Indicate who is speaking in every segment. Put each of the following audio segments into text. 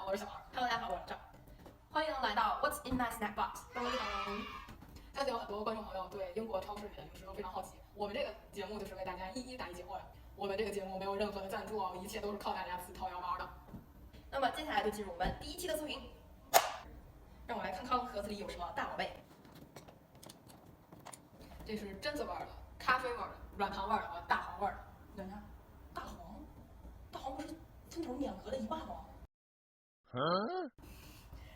Speaker 1: 我是小王。
Speaker 2: Hello， 大家好，我是赵。欢迎来到 What's in my snack box。
Speaker 1: 相信有很多观众朋友对英国超市里的零食都非常好奇，我们这个节目就是为大家一一答疑解惑的。我们这个节目没有任何的赞助哦，一切都是靠大家自掏腰包的。
Speaker 2: 那么接下来就进入我们第一期的测评，让我来看看盒子里有什么大宝贝。
Speaker 1: 这是榛子味儿的、咖啡味儿的、软糖味儿的和大黄味儿的。
Speaker 2: 等一下，大黄不是分头碾核的一霸吗？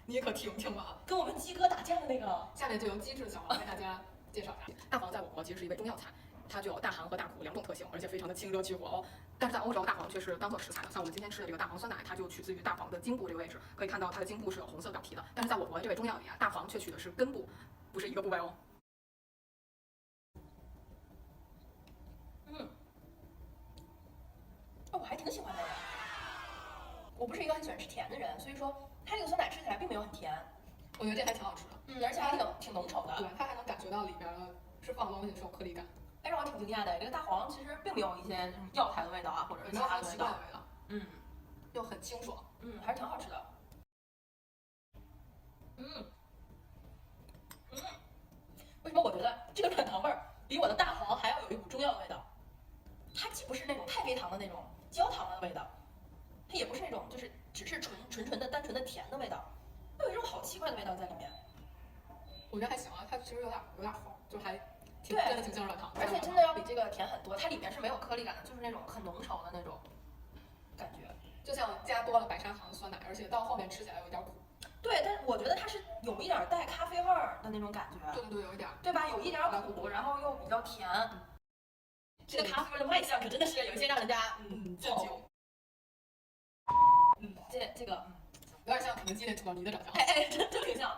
Speaker 1: 你可听吧，
Speaker 2: 跟我们鸡哥打架的那个。
Speaker 1: 下面就由机智小王为大家介绍一下。大黄在我国其实是一味中药材，它具有大寒和大苦两种特性，而且非常的清热去火哦。但是在欧洲，大黄却是当做食材的。像我们今天吃的这个大黄酸奶，它就取自于大黄的茎部这个位置，可以看到它的茎部是有红色表皮的。但是在我国这味中药里啊，大黄却取的是根部，不是一个部位哦。
Speaker 2: 我还挺喜欢的。我不是一个很喜欢吃甜的人，所以说它这个酸奶吃起来并没有很甜。
Speaker 1: 我觉得这还挺好吃的，
Speaker 2: 而且还挺浓稠的。
Speaker 1: 对，它还能感觉到里边的是放东西是有颗粒感。
Speaker 2: 让我挺惊讶的，这个大黄其实并没有一些药材的味道啊，或者是其他的味道。
Speaker 1: 又很清爽。
Speaker 2: 还是挺好吃的。为什么我觉得这个软糖味儿比我的大黄还要有一股中药的味道？它既不是那种太妃糖的那种焦糖的味道，它也不是那种就是只是纯的单纯的甜的味道，有一种好奇怪的味道在里面。
Speaker 1: 我觉得还行啊，它其实有点黄，就还真的挺像软糖，
Speaker 2: 而且真的要比这个甜很多。它里面是没有颗粒感的，就是那种很浓稠的那种感觉，
Speaker 1: 就像加多了白砂糖的酸奶，而且到后面吃起来有一点苦。
Speaker 2: 对，但是我觉得它是有一点带咖啡味儿的那种感觉。
Speaker 1: 对，有一点，
Speaker 2: 对吧？有一点苦，然后又比较甜。这个咖啡味的卖相可真的是有一些让人家
Speaker 1: 震惊。
Speaker 2: 这个
Speaker 1: 有点像肯德基那土豆泥的长相。
Speaker 2: 真挺像。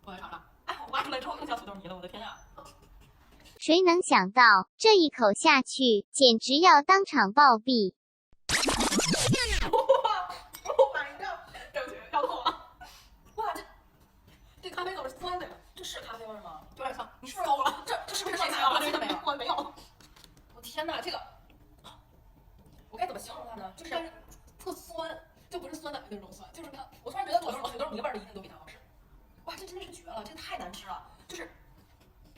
Speaker 1: 我来尝尝。
Speaker 2: 我挖出来之后更像土豆泥了，我的天呀！
Speaker 3: 谁能想到这一口下去，简直要当场暴毙！
Speaker 2: 哇 ！Oh my god！
Speaker 1: 对不起，要吐了。
Speaker 2: 哇，
Speaker 1: 这咖啡味是酸的呀？
Speaker 2: 这是咖啡味吗？
Speaker 1: 有点像。
Speaker 2: 你是不是高了？这是不是上菜了？真的没有？
Speaker 1: 我没有。
Speaker 2: 我天哪，这个我该怎么形容它呢？就是
Speaker 1: 特酸，就不是酸奶的那种酸，就是它。
Speaker 2: 我突然觉得土豆泥味的一定都比它好吃。哇，这真的是绝了！这个太难吃了，就是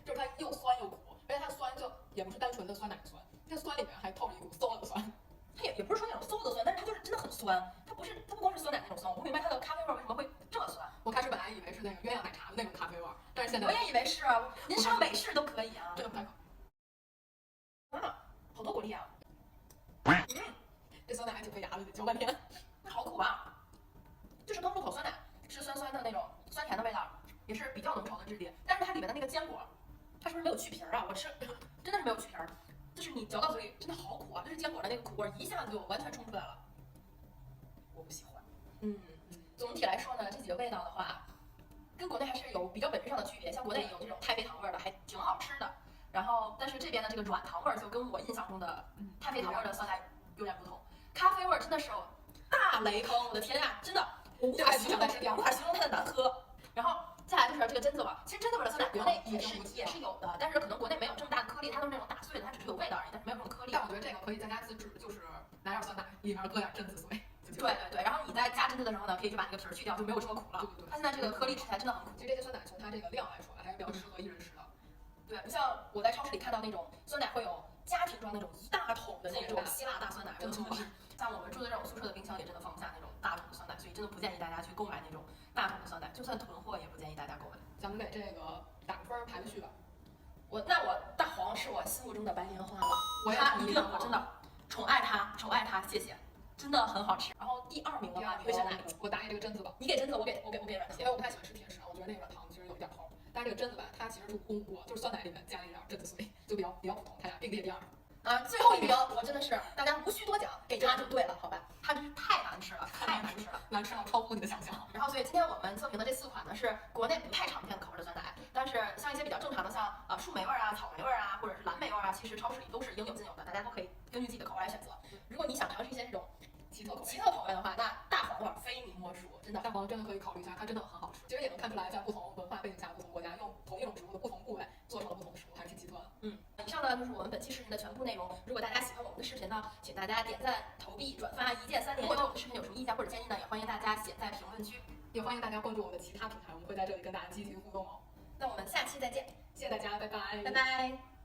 Speaker 1: 它又酸又苦，而且它酸就也不是单纯的酸奶酸，这酸里面还透着一股馊了的酸。
Speaker 2: 它也不是说那种馊的酸，但是它就是真的很酸。它不光是酸奶那种酸，我不明白它的咖啡味为什么会这么酸。
Speaker 1: 我开始本来以为是那个鸳鸯奶茶的那种咖啡味，但是现在
Speaker 2: 我也以为是啊，您上美式都可以啊。
Speaker 1: 真的不太可。
Speaker 2: 好多果粒啊！
Speaker 1: 这酸奶还挺费牙的，得嚼半天。
Speaker 2: 好苦啊！就是刚入口酸奶是酸酸的那种酸甜的味道，也是比较浓稠的质地。但是它里面的那个坚果，它是不是没有去皮儿啊？我吃真的是没有去皮儿，就是你嚼到嘴里真的好苦啊！就是坚果的那个苦味一下子就完全冲出来了。我不喜欢。总体来说呢，这几个味道的话，跟国内还是有比较本质上的区别。像国内有这种太妃糖味的，还挺好吃的。然后，但是这边的这个软糖味就跟我印象中的太妃糖味的酸奶有点不同。咖啡味真的是大雷坑，我的天呀，真的我无法形容它的难喝。然后再来就是这个榛子味，其实榛子味的酸奶国内也是有的，但是可能国内没有这么大的颗粒，它都是那种打碎的，它只是有味道而已，但是没有这种颗粒。
Speaker 1: 但我觉得这个可以在家自制，就是拿点酸奶，里面搁点榛子碎。
Speaker 2: 对，然后你在加榛子的时候呢，可以就把那个皮儿去掉，就没有这么苦了。
Speaker 1: 对，
Speaker 2: 它现在这个颗粒吃起来真的很苦。
Speaker 1: 其实这些酸奶从它这个量来说，还是比较适合一人食的。
Speaker 2: 对，不像我在超市里看到那种酸奶会有家庭装那种一大桶的那种希腊大酸奶，真的很像我们住的这种宿舍的冰箱也真的放不下那种大桶的酸奶，所以真的不建议大家去购买那种大桶的酸奶，就算囤货也不建议大家购买。
Speaker 1: 咱们给这个打个分排个序吧。
Speaker 2: 那我大黄是我心目中的白莲花了，
Speaker 1: 我
Speaker 2: 真的宠爱它，谢谢，真的很好吃。然后第二名的话，你会选哪个？
Speaker 1: 我答应这个榛子吧。
Speaker 2: 你给榛子，我给软糖，
Speaker 1: 因为我不太喜欢吃甜食，我觉得那个软糖其实有一点齁。但是这个榛子吧，它其实是我就是酸奶里面加了一点榛子碎，就比较普通，它俩并列第二。
Speaker 2: 最后一名我真的是大家无需多讲，给它就对了，好吧？它真是太难吃了，
Speaker 1: 难吃到超乎你的想象。
Speaker 2: 然后所以今天我们测评的这4款呢是国内不太常见的口味的酸奶，但是像一些比较正常的，像树莓味啊、草莓味啊，或者是蓝莓味啊，其实超市里都是应有尽有的，大家都可以根据自己的口味来选择。如果你想尝试一些这种奇特口味的话，那大黄味非你莫属，真的，
Speaker 1: 大黄真的可以考虑一下，它真的很好吃。其实也能看出来，在不同文化背景下、不同国家用同一种植物的不同部位做成了不同的食物，还是挺奇特的。
Speaker 2: 以上呢就是是我们本期视频的全部内容。如果大家喜欢我们的视频呢，请大家点赞、投币、转发，一键3连。如果对我们的视频有什么意见或者建议呢，也欢迎大家写在评论区，
Speaker 1: 也欢迎大家关注我们的其他平台，我们会在这里跟大家积极互动哦。
Speaker 2: 那我们下期再见，
Speaker 1: 谢谢大家，拜拜，
Speaker 2: 拜拜。